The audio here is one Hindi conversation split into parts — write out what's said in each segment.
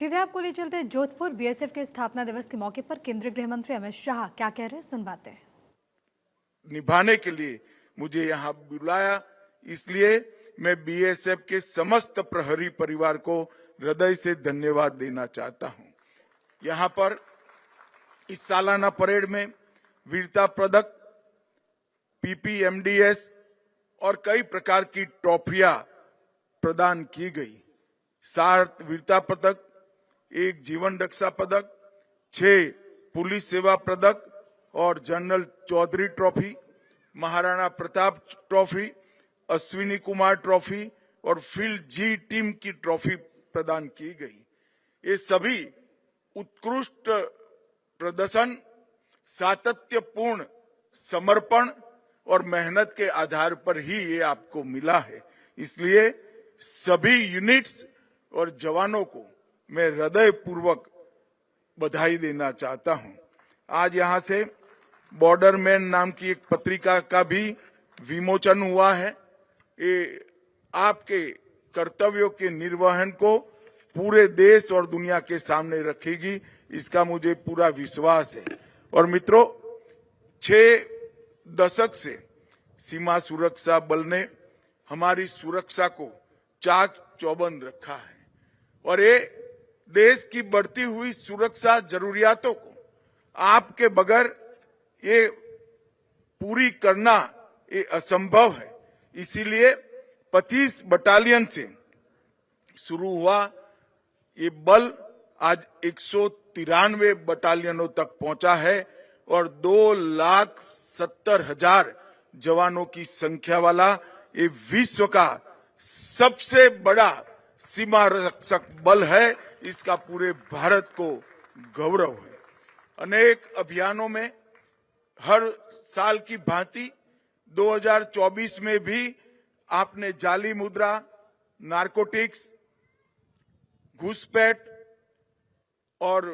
सीधे आपको ले चलते हैं जोधपुर। बीएसएफ के स्थापना दिवस के मौके पर केंद्रीय गृह मंत्री अमित शाह क्या कह रहे हैं, सुनवाते हैं। निभाने के लिए मुझे यहाँ बुलाया, इसलिए मैं बीएसएफ के समस्त प्रहरी परिवार को हृदय से धन्यवाद देना चाहता हूँ। यहाँ पर इस सालाना परेड में वीरता पदक, पीपीएमडीएस और कई प्रकार की ट्रॉफियां प्रदान की गई। 7 वीरता पदक, 1 जीवन रक्षा पदक, 6 पुलिस सेवा पदक और general Chaudhary trophy, Maharana Pratap trophy, Ashwini Kumar trophy और फील्ड जी टीम की ट्रॉफी प्रदान की गई। ये सभी उत्कृष्ट प्रदर्शन, सातत्यपूर्ण समर्पण और मेहनत के आधार पर ही ये आपको मिला है। इसलिए सभी यूनिट्स और जवानों को मैं हृदय पूर्वक बधाई देना चाहता हूं। आज यहां से बॉर्डर मैन नाम की एक पत्रिका का भी विमोचन हुआ है। ये आपके कर्तव्यों के निर्वहन को पूरे देश और दुनिया के सामने रखेगी, इसका मुझे पूरा विश्वास है। और मित्रों, 6 दशक से सीमा सुरक्षा बल ने हमारी सुरक्षा को चाक चौबंद रखा है और ये देश की बढ़ती हुई सुरक्षा जरूरियातों को आपके बगैर ये पूरी करना ये असंभव है। इसीलिए 25 बटालियन से शुरू हुआ ये बल आज 193 बटालियनों तक पहुंचा है और 2,70,000 जवानों की संख्या वाला ये विश्व का सबसे बड़ा सीमा रक्षक बल है। इसका पूरे भारत को गौरव है। अनेक अभियानों में हर साल की भांति 2024 में भी आपने जाली मुद्रा, नारकोटिक्स, घुसपैठ और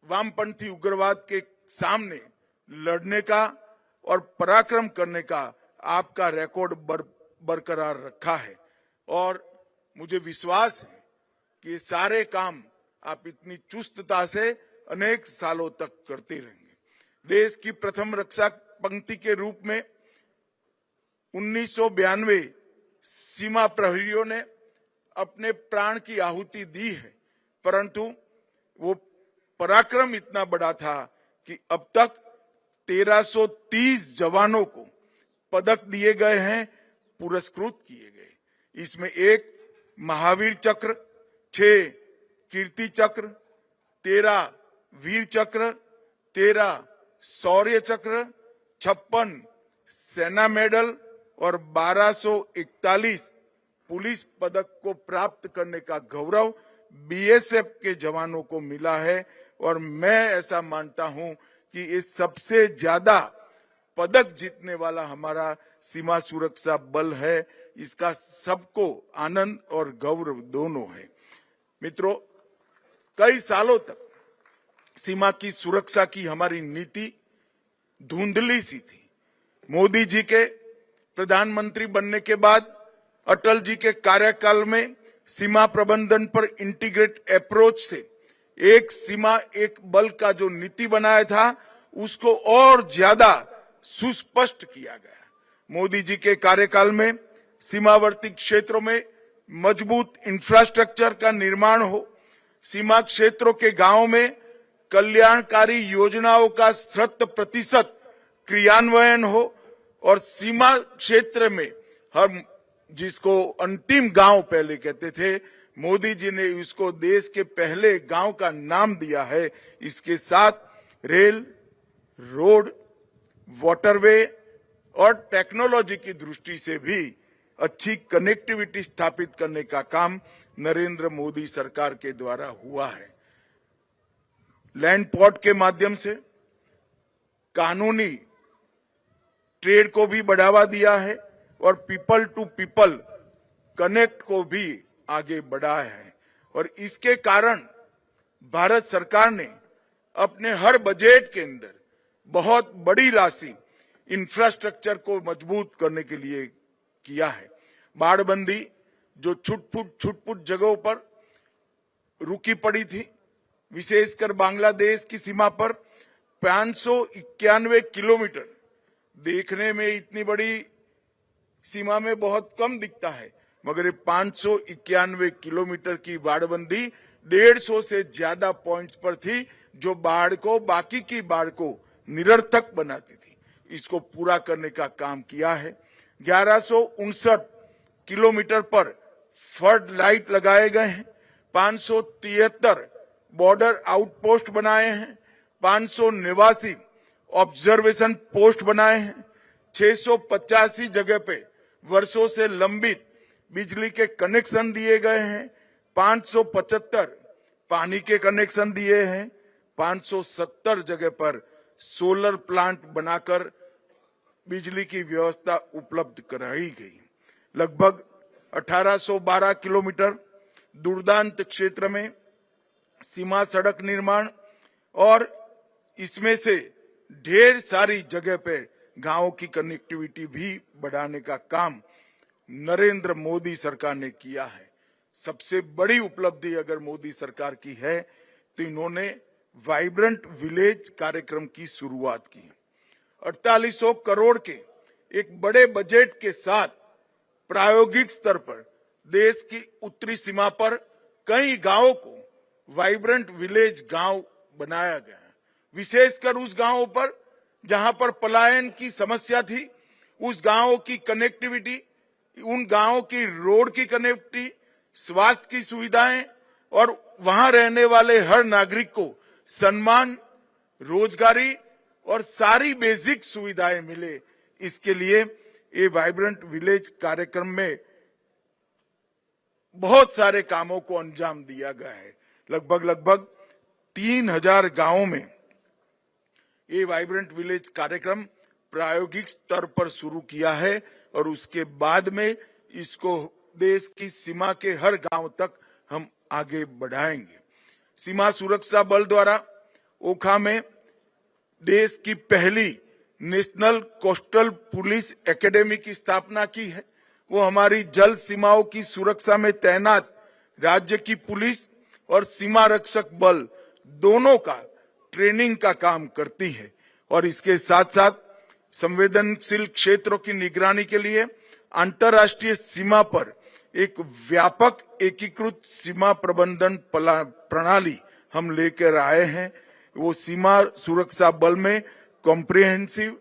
वामपंथी उग्रवाद के सामने लड़ने का और पराक्रम करने का आपका रिकॉर्ड बरकरार रखा है और मुझे विश्वास है कि ये सारे काम आप इतनी चुस्तता से अनेक सालों तक करते रहेंगे। देश की प्रथम रक्षा पंक्ति के रूप में 1992 सीमा प्रहरियों ने अपने प्राण की आहुति दी है, परंतु वो पराक्रम इतना बड़ा था कि अब तक 1330 जवानों को पदक दिए गए हैं, पुरस्कृत किए गए। इसमें 1 महावीर चक्र, 6 कीर्ति चक्र, 13 वीर चक्र, 13 शौर्य चक्र, 56 सेना मेडल और 1241 पुलिस पदक को प्राप्त करने का गौरव बीएसएफ के जवानों को मिला है। और मैं ऐसा मानता हूं कि ये सबसे ज्यादा पदक जीतने वाला हमारा सीमा सुरक्षा बल है। इसका सबको आनंद और गौरव दोनों है। मित्रों, कई सालों तक सीमा की सुरक्षा की हमारी नीति धुंधली सी थी। मोदी जी के प्रधानमंत्री बनने के बाद अटल जी के कार्यकाल में सीमा प्रबंधन पर इंटीग्रेट अप्रोच से एक सीमा एक बल का जो नीति बनाया था उसको और ज्यादा सुस्पष्ट किया गया। मोदी जी के कार्यकाल में सीमावर्ती क्षेत्रों में मजबूत इंफ्रास्ट्रक्चर का निर्माण हो, सीमा क्षेत्रों के गांवों में कल्याणकारी योजनाओं का 100% क्रियान्वयन हो और सीमा क्षेत्र में हम जिसको अंतिम गांव पहले कहते थे, मोदी जी ने इसको देश के पहले गांव का नाम दिया है। इसके साथ रेल, रोड, वाटरवे और टेक्नोलॉजी की दृष्टि से भी अच्छी कनेक्टिविटी स्थापित करने का काम नरेंद्र मोदी सरकार के द्वारा हुआ है। लैंड पोर्ट के माध्यम से कानूनी ट्रेड को भी बढ़ावा दिया है और पीपल टू पीपल कनेक्ट को भी आगे बढ़ाया है। और इसके कारण भारत सरकार ने अपने हर बजट के अंदर बहुत बड़ी राशि इंफ्रास्ट्रक्चर को मजबूत करने के लिए किया है। बाड़बंदी जो छुटपुट जगहों पर रुकी पड़ी थी, विशेषकर बांग्लादेश की सीमा पर 591 किलोमीटर। देखने में इतनी बड़ी सीमा में बहुत कम दिखता है, मगर ये 591 किलोमीटर की बाड़बंदी 150 से ज्यादा पॉइंट्स पर थी, जो बाढ़ को, बाकी की बाढ़ को निरर्थक बनाती थी। इसको पूरा करने का काम किया है। 1159 किलोमीटर पर फ्लड लाइट लगाए गए हैं, 573 बॉर्डर आउटपोस्ट बनाए हैं, 589 ऑब्जर्वेशन पोस्ट बनाए हैं, 685 जगह पे वर्षों से लंबित बिजली के कनेक्शन दिए गए हैं, 575 पानी के कनेक्शन दिए हैं, 570 जगह पर सोलर प्लांट बनाकर बिजली की व्यवस्था उपलब्ध कराई गई। लगभग 1812 किलोमीटर दुर्दांत क्षेत्र में सीमा सड़क निर्माण और इसमें से ढेर सारी जगह पे गांवों की कनेक्टिविटी भी बढ़ाने का काम नरेंद्र मोदी सरकार ने किया है। सबसे बड़ी उपलब्धि अगर मोदी सरकार की है तो इन्होंने वाइब्रेंट विलेज कार्यक्रम की शुरुआत की। 4800 करोड़ के एक बड़े बजट के साथ प्रायोगिक स्तर पर देश की उत्तरी सीमा पर कई गांवों को वाइब्रेंट विलेज गांव बनाया गया है। विशेषकर उस गांवों पर जहां पर पलायन की समस्या थी, उस गांवों की कनेक्टिविटी, उन गांवों की रोड की कनेक्टिविटी, स्वास्थ्य की सुविधाएं और वहां रहने वाले हर नागरिक को सम्मान, रोजगारी और सारी बेसिक सुविधाएं मिले, इसके लिए ये वाइब्रेंट विलेज कार्यक्रम में बहुत सारे कामों को अंजाम दिया गया है। लगभग 3000 गांवों में ये वाइब्रेंट विलेज कार्यक्रम प्रायोगिक स्तर पर शुरू किया है और उसके बाद में इसको देश की सीमा के हर गांव तक हम आगे बढ़ाएंगे। सीमा सुरक्षा बल द्वारा ओखा में देश की पहली नेशनल कोस्टल पुलिस एकेडमी की स्थापना की है। वो हमारी जल सीमाओं की सुरक्षा में तैनात राज्य की पुलिस और सीमा रक्षक बल दोनों का ट्रेनिंग का काम करती है और इसके साथ साथ संवेदनशील क्षेत्रों की निगरानी के लिए अंतर्राष्ट्रीय सीमा पर एक व्यापक एकीकृत सीमा प्रबंधन प्रणाली हम लेकर आए हैं। वो सीमा सुरक्षा बल में comprehensive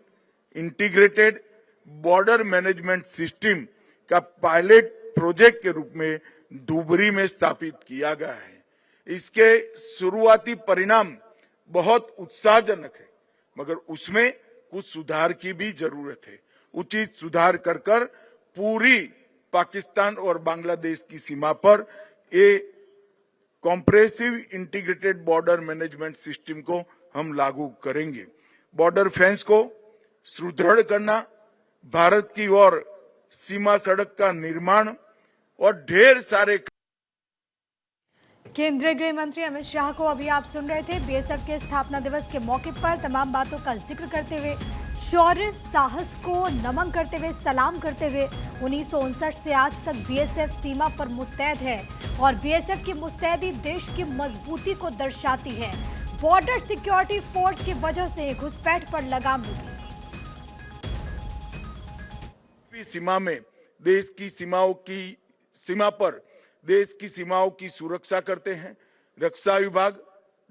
integrated border management system का पायलट प्रोजेक्ट के रूप में धुबरी में स्थापित किया गया है। इसके शुरुआती परिणाम बहुत उत्साहजनक है, मगर उसमें कुछ सुधार की भी जरूरत है। उचित सुधार कर कर पूरी पाकिस्तान और बांग्लादेश की सीमा पर ये compressive integrated border management system को हम लागू करेंगे। बॉर्डर फेंस को सुदृढ़ करना, भारत की ओर सीमा सड़क का निर्माण और ढेर सारे केंद्रीय गृह मंत्री अमित शाह को अभी आप सुन रहे थे। बीएसएफ के स्थापना दिवस के मौके पर तमाम बातों का जिक्र करते हुए, शौर्य साहस को नमन करते हुए, सलाम करते हुए 1959 से आज तक बीएसएफ सीमा पर मुस्तैद है और बीएसएफ की मुस्तैदी देश की मजबूती को दर्शाती है। बॉर्डर सिक्योरिटी फोर्स की वजह से घुसपैठ पर लगाम लगी। सीमा में देश की सीमा पर देश की सीमाओं की सुरक्षा करते हैं। रक्षा विभाग,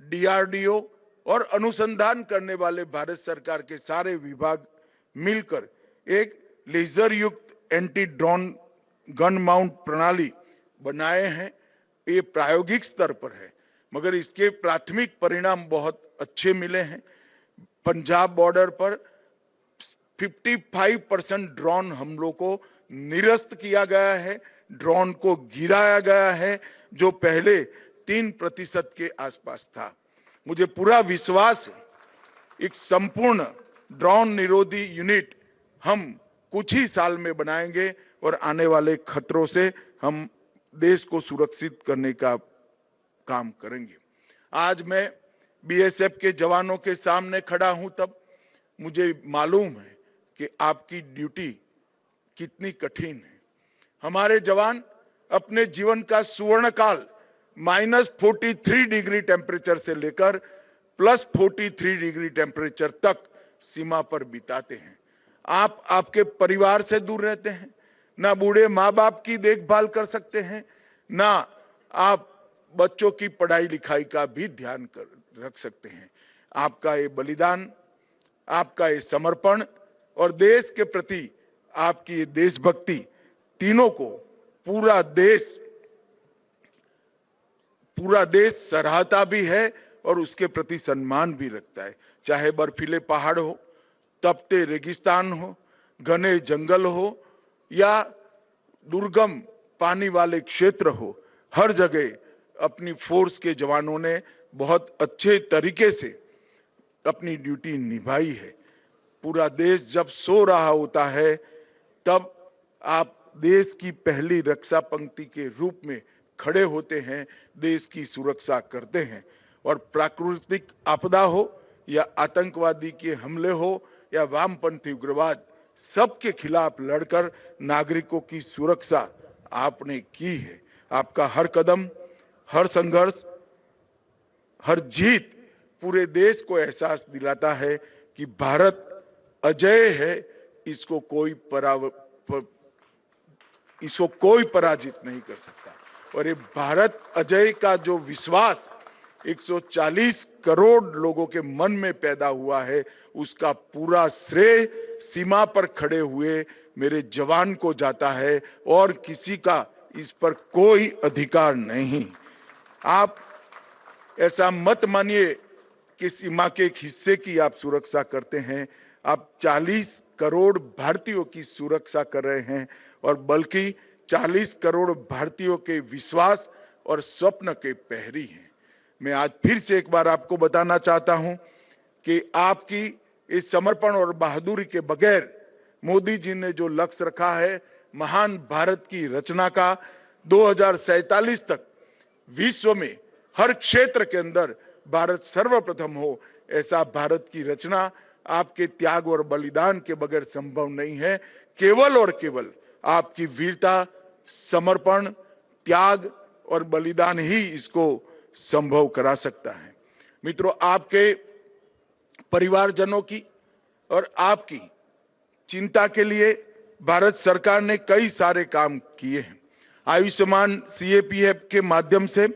डीआरडीओ और अनुसंधान करने वाले भारत सरकार के सारे विभाग मिलकर एक लेजर युक्त एंटी ड्रोन गन माउंट प्रणाली बनाए हैं। ये प्रायोगिक स्तर पर है, मगर इसके प्राथमिक परिणाम बहुत अच्छे मिले हैं। पंजाब बॉर्डर पर 55% ड्रोन हमलों को निरस्त किया गया है, ड्रोन को गिराया गया है, जो पहले 3% के आसपास था। मुझे पूरा विश्वास है एक संपूर्ण ड्रोन निरोधी यूनिट हम कुछ ही साल में बनाएंगे और आने वाले खतरों से हम देश को सुरक्षित करने का काम करेंगे। आज मैं बीएसएफ के जवानों के सामने खड़ा हूं, तब मुझे मालूम है कि आपकी ड्यूटी कितनी कठिन है। हमारे जवान अपने जीवन का सुवर्ण काल -43 डिग्री टेम्परेचर से लेकर +43 डिग्री टेम्परेचर तक सीमा पर बिताते हैं। आप आपके परिवार से दूर रहते हैं, ना बूढ़े माँ बाप की देखभाल कर सकते हैं, ना आप बच्चों की पढ़ाई लिखाई का भी ध्यान रख सकते हैं। आपका ये बलिदान, आपका ये समर्पण और देश के प्रति आपकी ये देशभक्ति, तीनों को पूरा देश सराहता भी है और उसके प्रति सम्मान भी रखता है। चाहे बर्फीले पहाड़ हो, तपते रेगिस्तान हो, घने जंगल हो या दुर्गम पानी वाले क्षेत्र हो, हर जगह अपनी फोर्स के जवानों ने बहुत अच्छे तरीके से अपनी ड्यूटी निभाई है। पूरा देश जब सो रहा होता है तब आप देश की पहली रक्षा पंक्ति के रूप में खड़े होते हैं, देश की सुरक्षा करते हैं। और प्राकृतिक आपदा हो या आतंकवादी के हमले हो या वामपंथी उग्रवाद, सबके खिलाफ लड़कर नागरिकों की सुरक्षा आपने की है। आपका हर कदम, हर संघर्ष, हर जीत पूरे देश को एहसास दिलाता है कि भारत अजय है, इसको कोई पराजित नहीं कर सकता। और ये भारत अजय का जो विश्वास 140 करोड़ लोगों के मन में पैदा हुआ है, उसका पूरा श्रेय सीमा पर खड़े हुए मेरे जवान को जाता है और किसी का इस पर कोई अधिकार नहीं। आप ऐसा मत मानिए कि सीमा के एक हिस्से की आप सुरक्षा करते हैं, आप 40 करोड़ भारतीयों की सुरक्षा कर रहे हैं और बल्कि 40 करोड़ भारतीयों के विश्वास और स्वप्न के पहरी हैं। मैं आज फिर से एक बार आपको बताना चाहता हूं कि आपकी इस समर्पण और बहादुरी के बगैर मोदी जी ने जो लक्ष्य रखा है महान भारत की रचना का, 2047 तक विश्व में हर क्षेत्र के अंदर भारत सर्वप्रथम हो, ऐसा भारत की रचना आपके त्याग और बलिदान के बगैर संभव नहीं है। केवल और केवल आपकी वीरता, समर्पण, त्याग और बलिदान ही इसको संभव करा सकता है। मित्रों, आपके परिवारजनों की और आपकी चिंता के लिए भारत सरकार ने कई सारे काम किए हैं। आयुष्मान CAPF के माध्यम से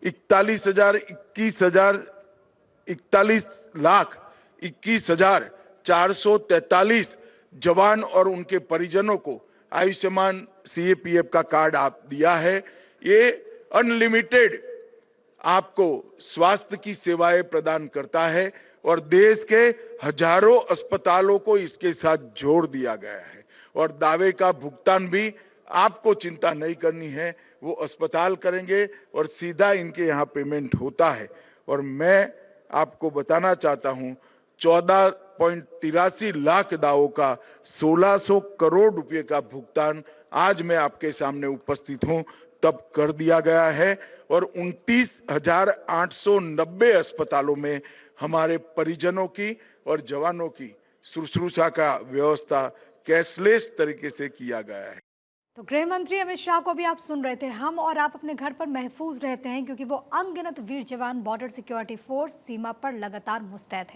41,21,443 जवान और उनके परिजनों को आयुष्मान CAPF का कार्ड आप दिया है। ये अनलिमिटेड आपको स्वास्थ्य की सेवाएं प्रदान करता है और देश के हजारों अस्पतालों को इसके साथ जोड़ दिया गया है। और दावे का भुगतान भी आपको चिंता नहीं करनी है, वो अस्पताल करेंगे और सीधा इनके यहाँ पेमेंट होता है। और मैं आपको बताना चाहता हूँ 14.83 लाख दावों का 1600 करोड़ रुपए का भुगतान आज मैं आपके सामने उपस्थित हूँ तब कर दिया गया है। और 29,890 अस्पतालों में हमारे परिजनों की और जवानों की शुश्रूषा का व्यवस्था कैशलेस तरीके से किया गया है। तो गृह मंत्री अमित शाह को भी आप सुन रहे थे। हम और आप अपने घर पर महफूज रहते हैं क्योंकि वो अनगिनत वीर जवान बॉर्डर सिक्योरिटी फोर्स सीमा पर लगातार मुस्तैद है।